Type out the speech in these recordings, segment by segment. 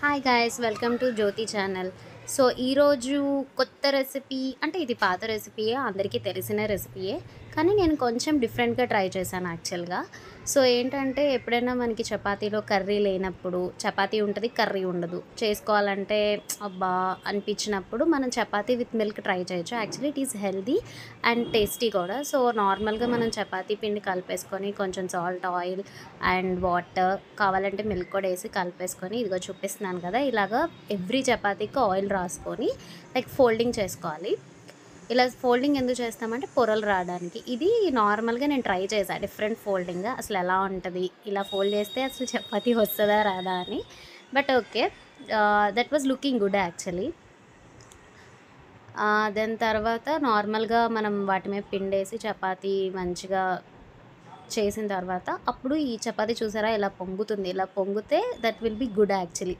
Hi guys, welcome to Jyothi channel. So ఈరోజు కొత్త recipe అంటే ఇది పాత రెసిపీయే, అందరికీ తెలిసిన రెసిపీయే, కానీ నేను కొంచెం డిఫరెంట్గా ట్రై చేశాను యాక్చువల్గా. సో ఏంటంటే ఎప్పుడైనా మనకి చపాతీలో కర్రీ లేనప్పుడు, చపాతీ ఉంటుంది కర్రీ ఉండదు, చేసుకోవాలంటే అబ్బా అనిపించినప్పుడు మనం చపాతీ విత్ మిల్క్ ట్రై చేయొచ్చు. Actually it is healthy and tasty కూడా. సో నార్మల్గా మనం చపాతీ పిండి కలిపేసుకొని కొంచెం సాల్ట్, ఆయిల్ అండ్ వాటర్, కావాలంటే మిల్క్ కూడా వేసి కలిపేసుకొని, ఇదిగో చూపిస్తున్నాను కదా, ఇలాగా ఎవ్రీ చపాతీకి ఆయిల్ రాసుకొని లైక్ ఫోల్డింగ్ చేసుకోవాలి. ఇలా ఫోల్డింగ్ ఎందుకు చేస్తామంటే పొరలు రావడానికి. ఇది నార్మల్గా నేను ట్రై చేశాను, డిఫరెంట్ ఫోల్డింగ్ అసలు ఎలా ఉంటుంది, ఇలా ఫోల్డ్ చేస్తే అసలు చపాతీ వస్తుందా రాదా అని. But okay, that was looking good actually. దాని తర్వాత నార్మల్గా మనం వాటి మీద పిండేసి చపాతీ మంచిగా చేసిన తర్వాత అప్పుడు ఈ చపాతీ చూసారా ఇలా పొంగుతుంది. ఇలా పొంగితే that will be good actually,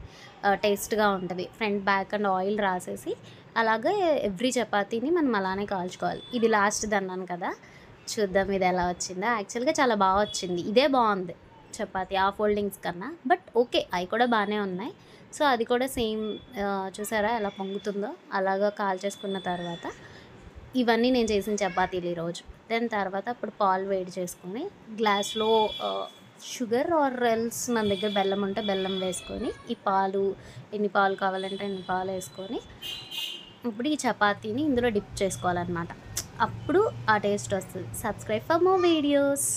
టేస్ట్గా ఉంటుంది. ఫ్రంట్ బ్యాక్ అండ్ ఆయిల్ రాసేసి అలాగే ఎవ్రీ చపాతీని మనం అలానే కాల్చుకోవాలి. ఇది లాస్ట్ది అన్నాను కదా, చూద్దాం ఇది ఎలా వచ్చిందా. యాక్చువల్గా చాలా బాగా వచ్చింది, ఇదే బాగుంది చపాతీ ఆ ఫోల్డింగ్స్ కన్నా. బట్ ఓకే, అవి కూడా బాగానే ఉన్నాయి. సో అది కూడా సేమ్, చూసారా ఎలా పొంగుతుందో. అలాగా కాల్చేసుకున్న తర్వాత ఇవన్నీ నేను చేసిన చపాతీలు ఈరోజు. దాని తర్వాత అప్పుడు పాలు వేడి చేసుకొని గ్లాస్లో షుగర్ ఆర్ ఎల్స్ మన దగ్గర బెల్లం ఉంటే బెల్లం వేసుకొని, ఈ పాలు ఎన్ని పాలు కావాలంటే ఎన్ని పాలు వేసుకొని ఇప్పుడు ఈ చపాతీని ఇందులో డిప్ చేసుకోవాలన్నమాట. అప్పుడు ఆ టేస్ట్ వస్తుంది. Subscribe for more videos.